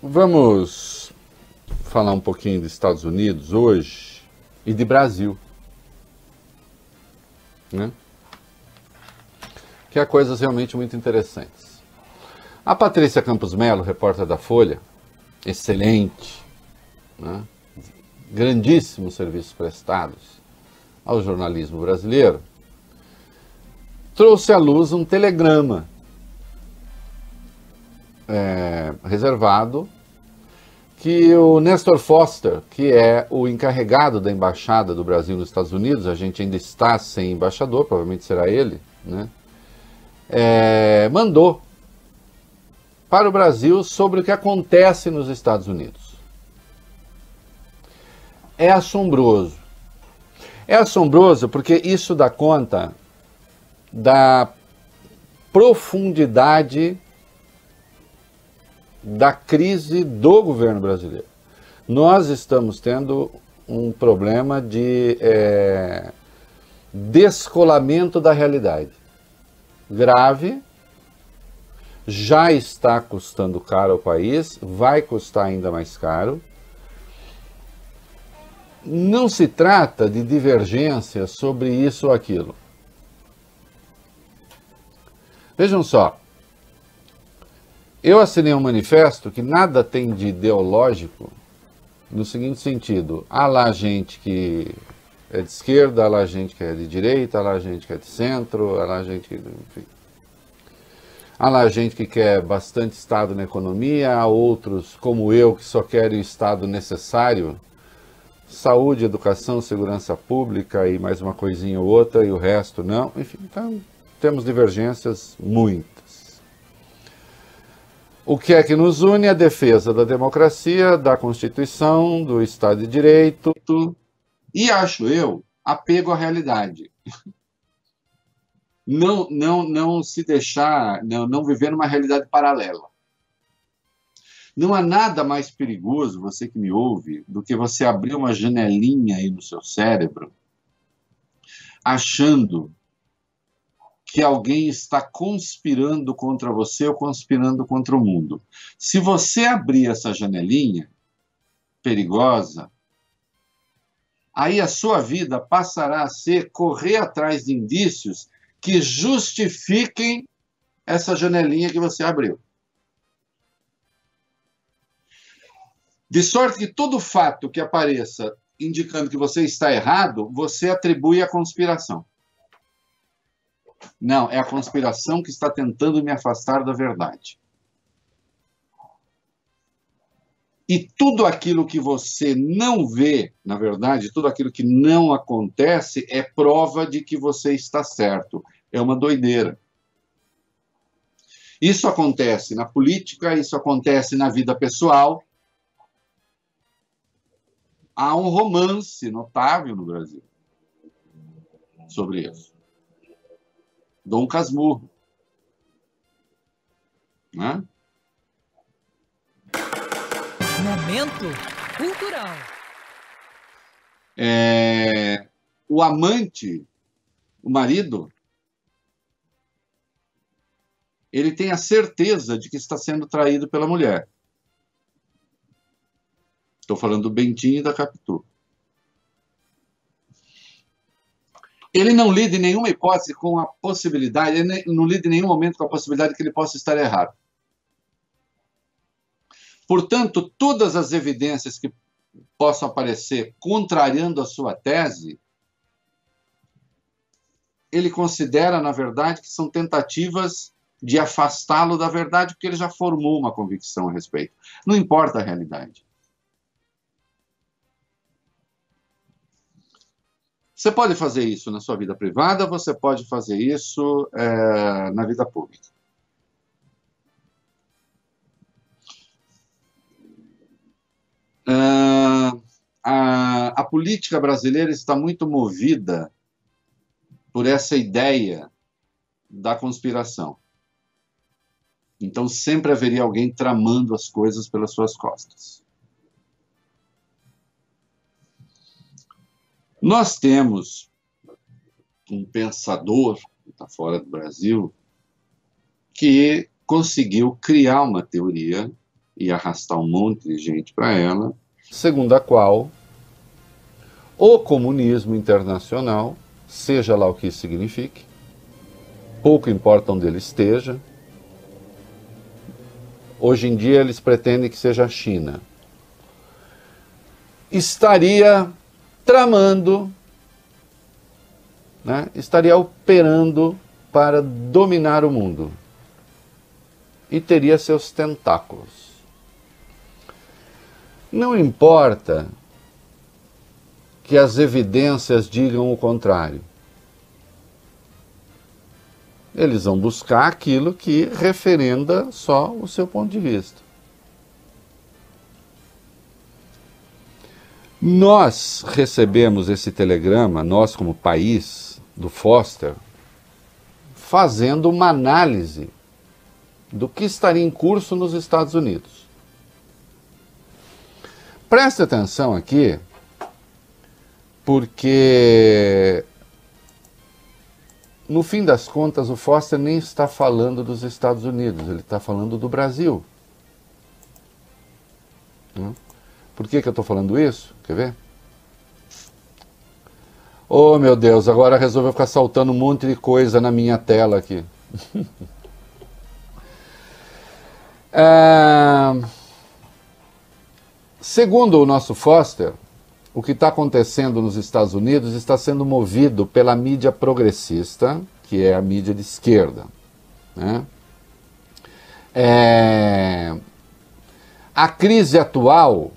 Vamos falar um pouquinho dos Estados Unidos hoje e de Brasil, né? Que há coisas realmente muito interessantes. A Patrícia Campos Mello, repórter da Folha, excelente, né? Grandíssimos serviços prestados ao jornalismo brasileiro, trouxe à luz um telegrama reservado que o Nestor Foster, que é o encarregado da Embaixada do Brasil nos Estados Unidos, a gente ainda está sem embaixador, provavelmente será ele, né? Mandou para o Brasil sobre o que acontece nos Estados Unidos. É assombroso. É assombroso porque isso dá conta da profundidade da crise do governo brasileiro. Nós estamos tendo um problema de descolamento da realidade. Grave, já está custando caro ao país, vai custar ainda mais caro. Não se trata de divergência sobre isso ou aquilo. Vejam só, eu assinei um manifesto que nada tem de ideológico, no seguinte sentido: há lá gente que é de esquerda, há lá gente que é de direita, há lá gente que é de centro, há lá gente que... enfim. Há lá gente que quer bastante Estado na economia, há outros, como eu, que só querem o Estado necessário, saúde, educação, segurança pública e mais uma coisinha ou outra, e o resto não. Enfim, então temos divergências muitas. O que é que nos une? A defesa da democracia, da Constituição, do Estado de Direito e, acho eu, apego à realidade. Não se deixar, não viver numa realidade paralela. Não há nada mais perigoso, você que me ouve, do que você abrir uma janelinha aí no seu cérebro, achando que alguém está conspirando contra você ou conspirando contra o mundo. Se você abrir essa janelinha perigosa, aí a sua vida passará a ser correr atrás de indícios que justifiquem essa janelinha que você abriu. De sorte que todo fato que apareça indicando que você está errado, você atribui à conspiração. Não, é a conspiração que está tentando me afastar da verdade. E tudo aquilo que você não vê, na verdade, tudo aquilo que não acontece é prova de que você está certo. É uma doideira. Isso acontece na política, isso acontece na vida pessoal. Há um romance notável no Brasil sobre isso. Dom Casmurro, né? Momento cultural. O amante, o marido, ele tem a certeza de que está sendo traído pela mulher. Estou falando do Bentinho e da Capitu. Ele não lida em nenhuma hipótese com a possibilidade, ele não lida em nenhum momento com a possibilidade que ele possa estar errado. Portanto, todas as evidências que possam aparecer contrariando a sua tese, ele considera, na verdade, que são tentativas de afastá-lo da verdade, porque ele já formou uma convicção a respeito. Não importa a realidade. Você pode fazer isso na sua vida privada, você pode fazer isso na vida pública. A política brasileira está muito movida por essa ideia da conspiração. Então, sempre haveria alguém tramando as coisas pelas suas costas. Nós temos um pensador, que está fora do Brasil, que conseguiu criar uma teoria e arrastar um monte de gente para ela, segundo a qual o comunismo internacional, seja lá o que isso signifique, pouco importa onde ele esteja, hoje em dia eles pretendem que seja a China, estaria tramando, né, estaria operando para dominar o mundo e teria seus tentáculos. Não importa que as evidências digam o contrário. Eles vão buscar aquilo que referenda só o seu ponto de vista. Nós recebemos esse telegrama, nós como país, do Foster, fazendo uma análise do que estaria em curso nos Estados Unidos. Preste atenção aqui, porque, no fim das contas, o Foster nem está falando dos Estados Unidos, ele está falando do Brasil. Por que eu estou falando isso? Quer ver? Oh, meu Deus, agora resolveu ficar saltando um monte de coisa na minha tela aqui. Segundo o nosso Foster, o que está acontecendo nos Estados Unidos está sendo movido pela mídia progressista, que é a mídia de esquerda, né? A crise atual...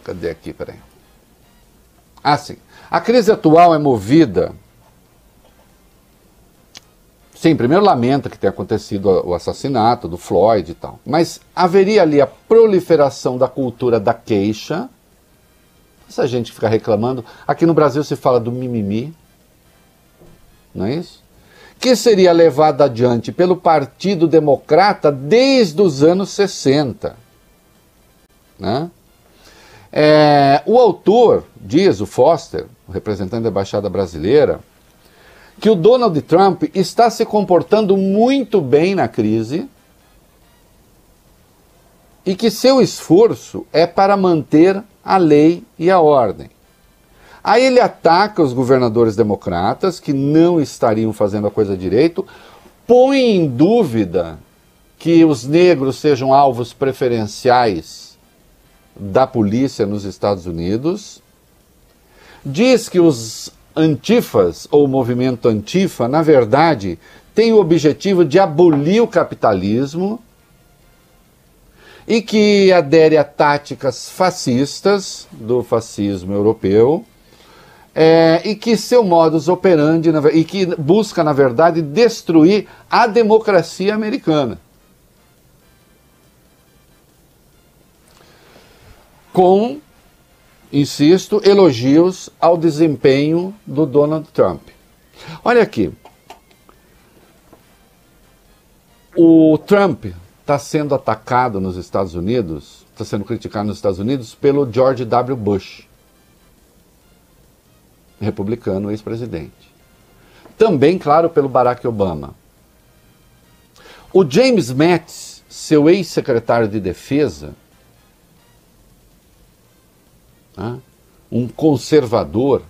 Cadê aqui? Peraí. Ah, sim. A crise atual é movida... Sim, primeiro lamenta que tenha acontecido o assassinato do Floyd e tal. Mas haveria ali a proliferação da cultura da queixa. Essa gente fica reclamando. Aqui no Brasil se fala do mimimi. Não é isso? Que seria levada adiante pelo Partido Democrata desde os anos 60. Né? O autor diz, o Foster, o representante da Embaixada Brasileira, que o Donald Trump está se comportando muito bem na crise e que seu esforço é para manter a lei e a ordem. Aí ele ataca os governadores democratas que não estariam fazendo a coisa direito, põe em dúvida que os negros sejam alvos preferenciais da polícia nos Estados Unidos, diz que os antifas, ou movimento antifa, na verdade, tem o objetivo de abolir o capitalismo e que adere a táticas fascistas do fascismo europeu e que seu modus operandi, e que busca, na verdade, destruir a democracia americana. Com, insisto, elogios ao desempenho do Donald Trump. Olha aqui. O Trump está sendo atacado nos Estados Unidos, está sendo criticado nos Estados Unidos pelo George W. Bush, republicano, ex-presidente. Também, claro, pelo Barack Obama. O James Mattis, seu ex-secretário de Defesa, um conservador,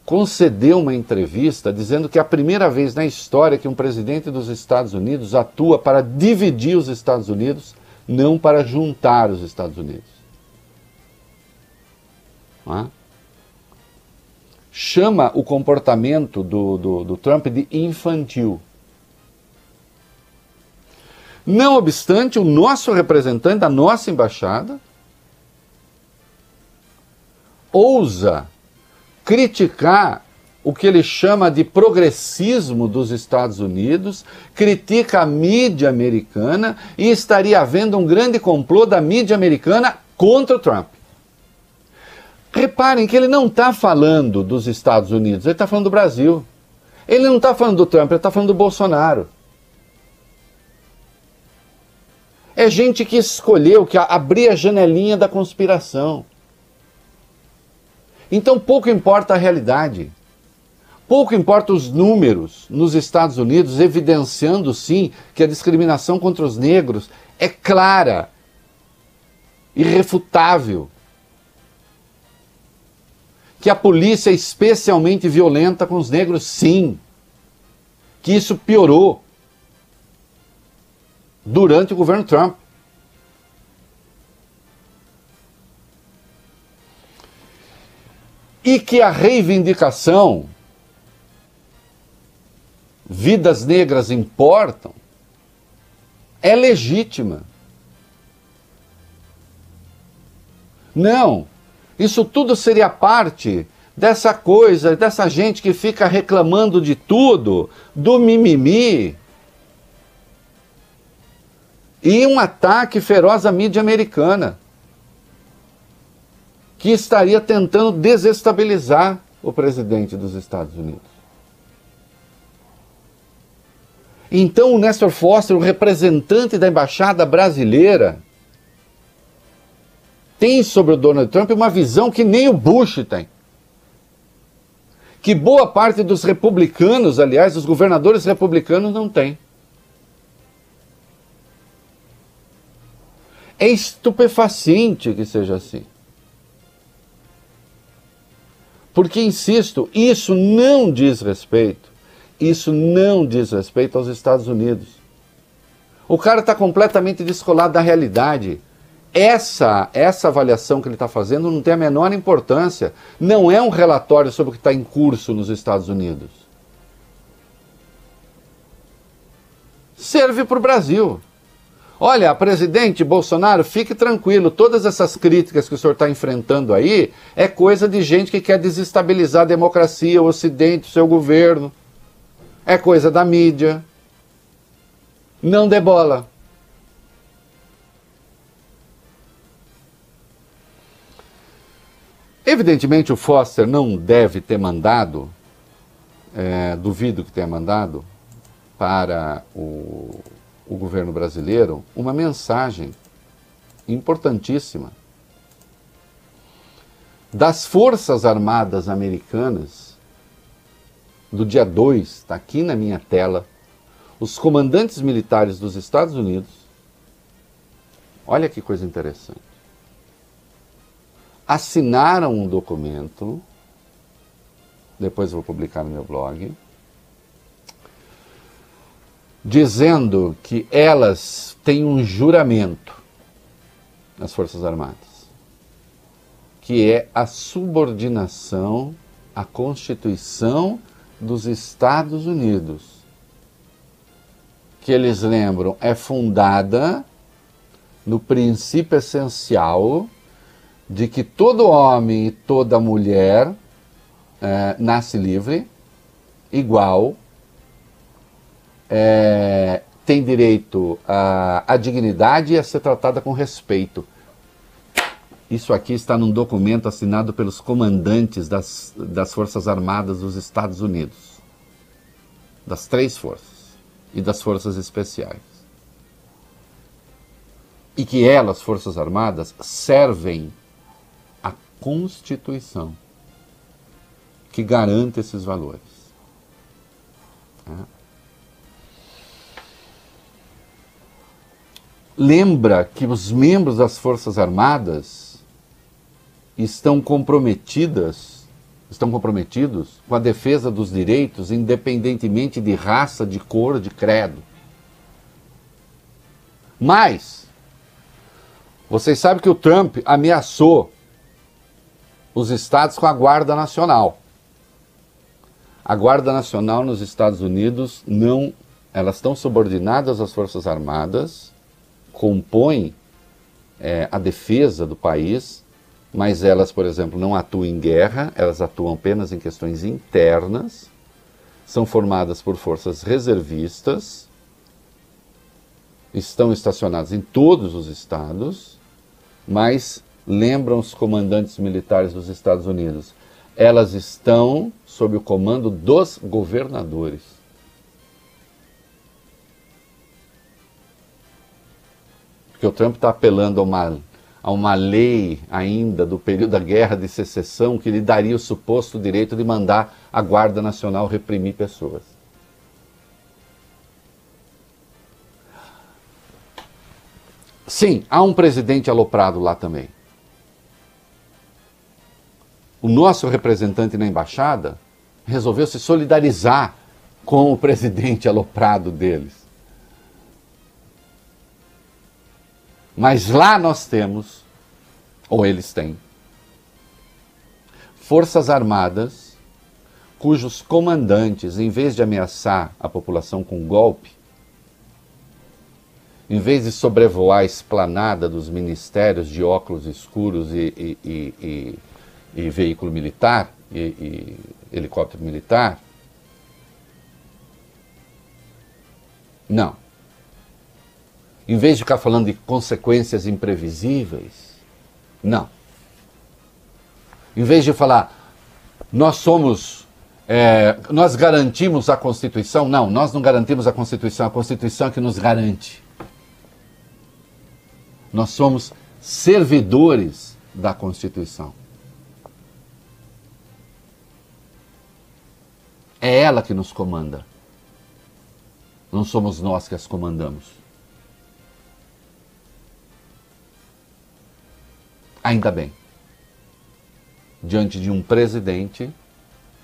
concedeu uma entrevista dizendo que é a primeira vez na história que um presidente dos Estados Unidos atua para dividir os Estados Unidos, não para juntar os Estados Unidos. Chama o comportamento do Trump de infantil. Não obstante, o nosso representante da nossa embaixada ousa criticar o que ele chama de progressismo dos Estados Unidos, critica a mídia americana e estaria havendo um grande complô da mídia americana contra o Trump. Reparem que ele não está falando dos Estados Unidos, ele está falando do Brasil. Ele não está falando do Trump, ele está falando do Bolsonaro. É gente que escolheu, que abrir a janelinha da conspiração. Então pouco importa a realidade. Pouco importa os números nos Estados Unidos, evidenciando sim que a discriminação contra os negros é clara, irrefutável. Que a polícia é especialmente violenta com os negros, sim. Que isso piorou durante o governo Trump. E que a reivindicação vidas negras importam é legítima. Não, isso tudo seria parte dessa coisa, dessa gente que fica reclamando de tudo, do mimimi, e um ataque feroz à mídia americana, que estaria tentando desestabilizar o presidente dos Estados Unidos. Então o Nestor Foster, o representante da embaixada brasileira, tem sobre o Donald Trump uma visão que nem o Bush tem. Que boa parte dos republicanos, aliás, dos governadores republicanos não tem. É estupefaciente que seja assim. Porque, insisto, isso não diz respeito aos Estados Unidos. O cara está completamente descolado da realidade. Essa avaliação que ele está fazendo não tem a menor importância. Não é um relatório sobre o que está em curso nos Estados Unidos. Serve para o Brasil. Olha, presidente Bolsonaro, fique tranquilo, todas essas críticas que o senhor está enfrentando aí é coisa de gente que quer desestabilizar a democracia, o Ocidente, o seu governo. É coisa da mídia. Não dê bola. Evidentemente o Foster não deve ter mandado, duvido que tenha mandado, para o governo brasileiro uma mensagem importantíssima das Forças Armadas Americanas do dia 2, está aqui na minha tela, os comandantes militares dos Estados Unidos, olha que coisa interessante, assinaram um documento, depois vou publicar no meu blog, dizendo que elas têm um juramento nas Forças Armadas, que é a subordinação à Constituição dos Estados Unidos, que eles lembram é fundada no princípio essencial de que todo homem e toda mulher nasce livre, igual, tem direito à dignidade e a ser tratada com respeito. Isso aqui está num documento assinado pelos comandantes das Forças Armadas dos Estados Unidos, das 3 forças e das Forças Especiais. E que elas, Forças Armadas, servem à Constituição, que garante esses valores. Lembra que os membros das Forças Armadas estão comprometidos com a defesa dos direitos, independentemente de raça, de cor, de credo. Mas, vocês sabem que o Trump ameaçou os estados com a Guarda Nacional. A Guarda Nacional nos Estados Unidos, elas estão subordinadas às Forças Armadas, compõem a defesa do país, mas elas, por exemplo, não atuam em guerra, elas atuam apenas em questões internas, são formadas por forças reservistas, estão estacionadas em todos os estados, mas lembram os comandantes militares dos Estados Unidos, elas estão sob o comando dos governadores. Porque o Trump está apelando a a uma lei ainda do período da Guerra de Secessão que lhe daria o suposto direito de mandar a Guarda Nacional reprimir pessoas. Sim, há um presidente aloprado lá também. O nosso representante na embaixada resolveu se solidarizar com o presidente aloprado deles. Mas lá nós temos, ou eles têm, forças armadas cujos comandantes, em vez de ameaçar a população com golpe, em vez de sobrevoar a esplanada dos ministérios de óculos escuros e veículo militar, e helicóptero militar, não. Em vez de ficar falando de consequências imprevisíveis, não. Em vez de falar, nós garantimos a Constituição, não, nós não garantimos a Constituição é que nos garante. Nós somos servidores da Constituição. É ela que nos comanda. Não somos nós que as comandamos. Ainda bem. Diante de um presidente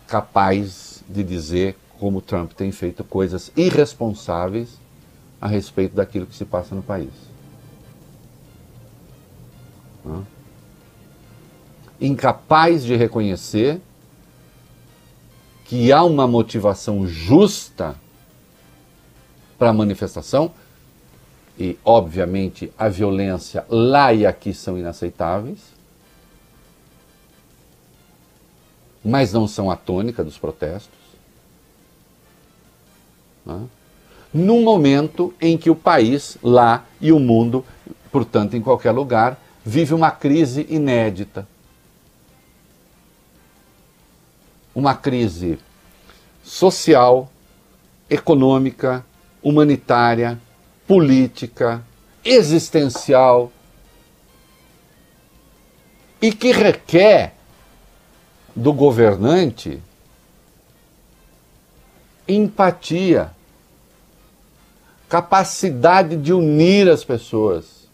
capaz de dizer como Trump tem feito coisas irresponsáveis a respeito daquilo que se passa no país. Incapaz de reconhecer que há uma motivação justa para a manifestação, e obviamente a violência lá e aqui são inaceitáveis, mas não são a tônica dos protestos. Num momento em que o país, lá e o mundo, portanto em qualquer lugar, vive uma crise inédita. Uma crise social, econômica, humanitária, política, existencial, e que requer do governante empatia, capacidade de unir as pessoas,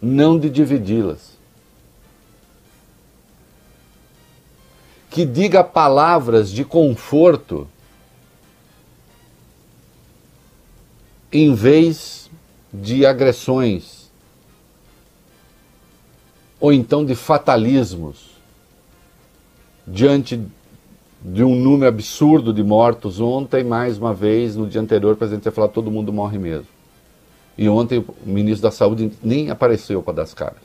não de dividi-las. Que diga palavras de conforto em vez de agressões ou então de fatalismos diante de um número absurdo de mortos. Ontem, mais uma vez, no dia anterior, o presidente ia falar todo mundo morre mesmo. E ontem o ministro da Saúde nem apareceu para dar as caras.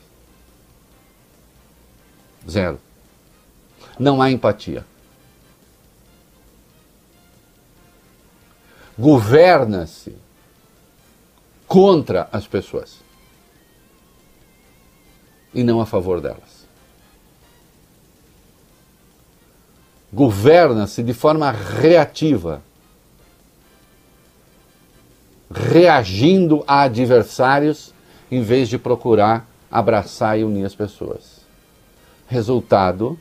Zero. Não há empatia. Governa-se contra as pessoas e não a favor delas. Governa-se de forma reativa, reagindo a adversários em vez de procurar abraçar e unir as pessoas. Resultado: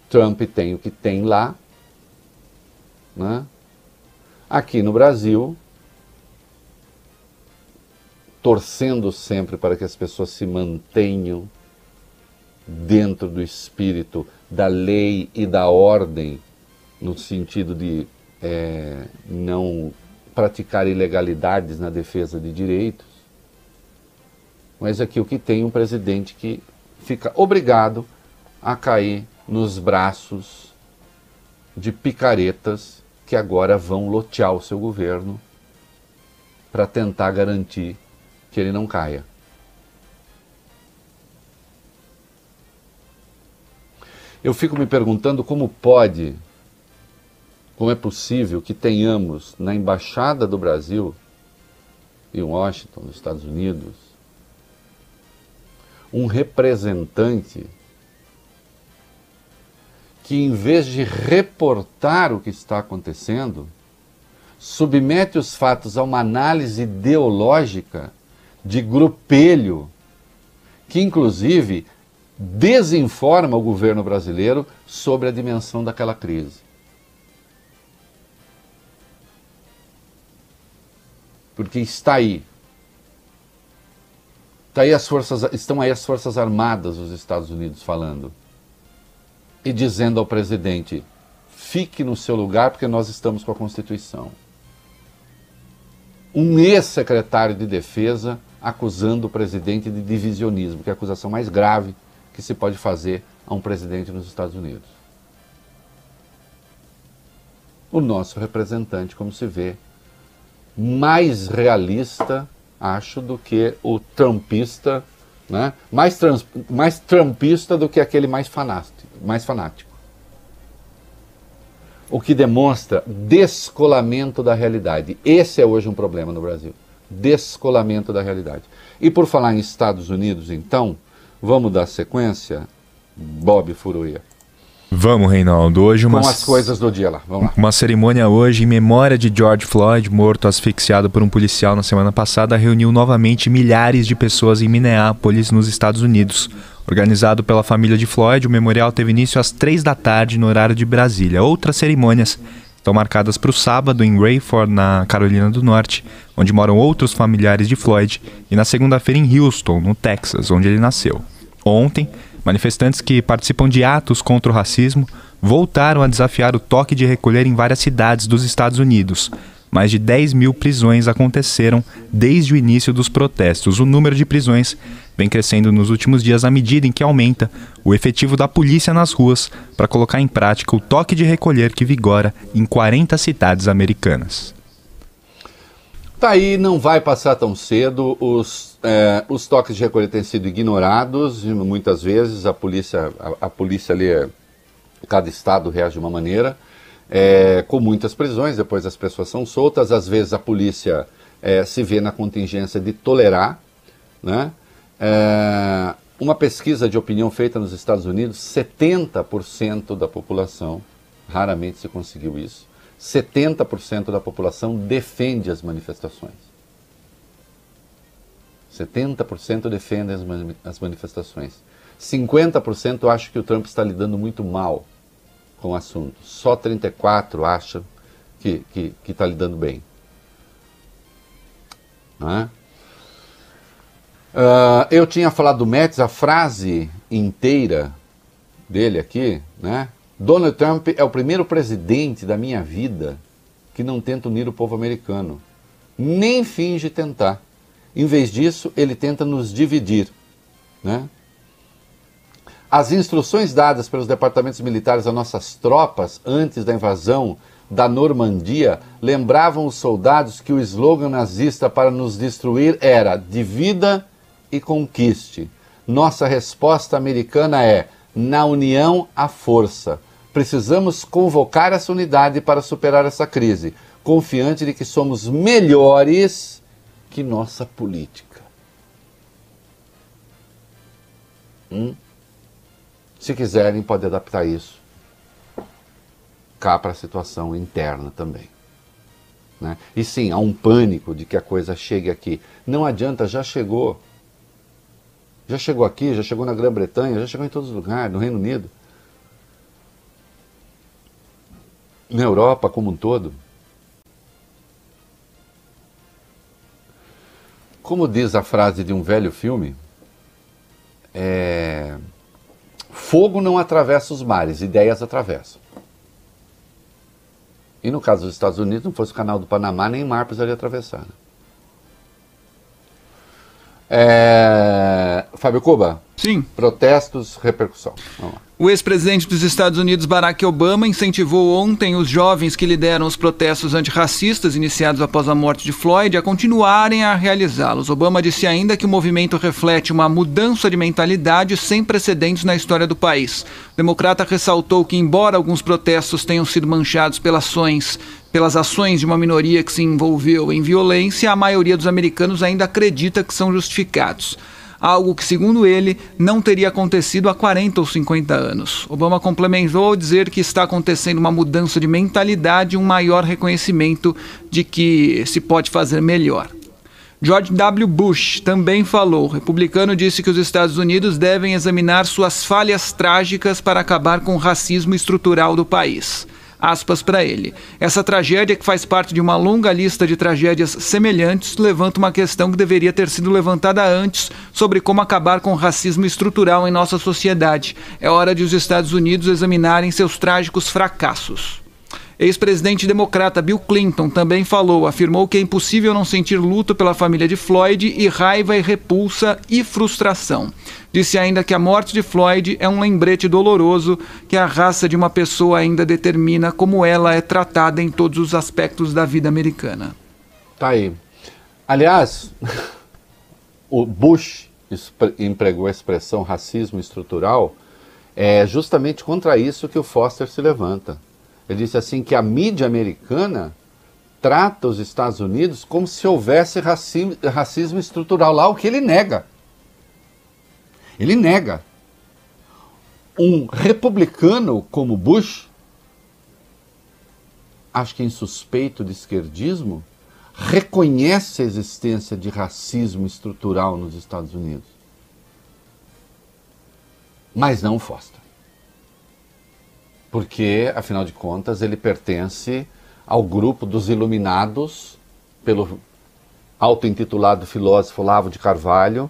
Trump tem o que tem lá, né? Aqui no Brasil, torcendo sempre para que as pessoas se mantenham dentro do espírito da lei e da ordem, no sentido de não praticar ilegalidades na defesa de direitos. Mas aqui o que tem um presidente que fica obrigado a cair nos braços de picaretas que agora vão lotear o seu governo para tentar garantir que ele não caia. Eu fico me perguntando como é possível que tenhamos na Embaixada do Brasil, em Washington, nos Estados Unidos, um representante que, em vez de reportar o que está acontecendo, submete os fatos a uma análise ideológica de grupelho, que inclusive desinforma o governo brasileiro sobre a dimensão daquela crise. Porque está aí. Estão aí as Forças Armadas dos Estados Unidos falando e dizendo ao presidente: fique no seu lugar porque nós estamos com a Constituição. Um ex-secretário de Defesa acusando o presidente de divisionismo, que é a acusação mais grave que se pode fazer a um presidente nos Estados Unidos. O nosso representante, como se vê, mais realista, acho, do que o trumpista, né? mais trumpista do que aquele mais fanático. O que demonstra descolamento da realidade. Esse é hoje um problema no Brasil. Descolamento da realidade. E por falar em Estados Unidos, então, vamos dar sequência, Bob Furuia. Vamos, Reinaldo. Hoje com as coisas do dia lá. Vamos lá. Uma cerimônia hoje em memória de George Floyd, morto asfixiado por um policial na semana passada, reuniu novamente milhares de pessoas em Minneapolis, nos Estados Unidos. Organizado pela família de Floyd, o memorial teve início às 3 da tarde no horário de Brasília. Outras cerimônias estão marcadas para o sábado em Rayford, na Carolina do Norte, onde moram outros familiares de Floyd, e na segunda-feira em Houston, no Texas, onde ele nasceu. Ontem, manifestantes que participam de atos contra o racismo voltaram a desafiar o toque de recolher em várias cidades dos Estados Unidos. Mais de 10 mil prisões aconteceram desde o início dos protestos. O número de prisões vem crescendo nos últimos dias à medida em que aumenta o efetivo da polícia nas ruas para colocar em prática o toque de recolher que vigora em 40 cidades americanas. Tá aí, não vai passar tão cedo. Os toques de recolher têm sido ignorados e muitas vezes a polícia ali, cada estado reage de uma maneira, com muitas prisões. Depois as pessoas são soltas. Às vezes a polícia se vê na contingência de tolerar, né? Uma pesquisa de opinião feita nos Estados Unidos, 70% da população, raramente se conseguiu isso, 70% da população defende as manifestações. 70% defendem as manifestações. 50% acham que o Trump está lidando muito mal com o assunto. Só 34% acham que está lidando bem. Não é? Eu tinha falado do Metz, a frase inteira dele aqui, né? Donald Trump é o primeiro presidente da minha vida que não tenta unir o povo americano. Nem finge tentar. Em vez disso, ele tenta nos dividir, né? As instruções dadas pelos departamentos militares a nossas tropas antes da invasão da Normandia lembravam os soldados que o slogan nazista para nos destruir era divida e conquiste. Nossa resposta americana é: na união há força. Precisamos convocar essa unidade para superar essa crise, confiante de que somos melhores que nossa política. Se quiserem, pode adaptar isso cá para a situação interna também, né? E sim, há um pânico de que a coisa chegue aqui. Não adianta, já chegou. Já chegou aqui, já chegou na Grã-Bretanha, já chegou em todos os lugares, no Reino Unido. Na Europa como um todo. Como diz a frase de um velho filme, fogo não atravessa os mares, ideias atravessam. E no caso dos Estados Unidos, não fosse o canal do Panamá, nem mar precisaria atravessar. Fábio Cuba? Sim. Protestos, repercussão. Vamos lá. O ex-presidente dos Estados Unidos, Barack Obama, incentivou ontem os jovens que lideram os protestos antirracistas iniciados após a morte de Floyd a continuarem a realizá-los. Obama disse ainda que o movimento reflete uma mudança de mentalidade sem precedentes na história do país. O democrata ressaltou que, embora alguns protestos tenham sido manchados pelas ações de uma minoria que se envolveu em violência, a maioria dos americanos ainda acredita que são justificados. Algo que, segundo ele, não teria acontecido há 40 ou 50 anos. Obama complementou ao dizer que está acontecendo uma mudança de mentalidade e um maior reconhecimento de que se pode fazer melhor. George W. Bush também falou. O republicano disse que os Estados Unidos devem examinar suas falhas trágicas para acabar com o racismo estrutural do país. Aspas para ele. Essa tragédia, que faz parte de uma longa lista de tragédias semelhantes, levanta uma questão que deveria ter sido levantada antes sobre como acabar com o racismo estrutural em nossa sociedade. É hora de os Estados Unidos examinarem seus trágicos fracassos. Ex-presidente democrata Bill Clinton também falou, afirmou que é impossível não sentir luto pela família de Floyd e raiva e repulsa e frustração. Disse ainda que a morte de Floyd é um lembrete doloroso que a raça de uma pessoa ainda determina como ela é tratada em todos os aspectos da vida americana. Tá aí. Aliás, o Bush empregou a expressão racismo estrutural, é justamente contra isso que o Foster se levanta. Ele disse assim que a mídia americana trata os Estados Unidos como se houvesse racismo estrutural lá, o que ele nega. Ele nega. Um republicano como Bush, acho que insuspeito de esquerdismo, reconhece a existência de racismo estrutural nos Estados Unidos. Mas não Foster. Porque, afinal de contas, ele pertence ao grupo dos iluminados pelo auto-intitulado filósofo Olavo de Carvalho,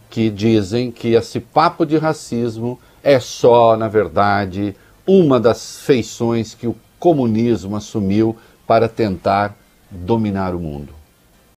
que dizem que esse papo de racismo é só, na verdade, uma das feições que o comunismo assumiu para tentar dominar o mundo.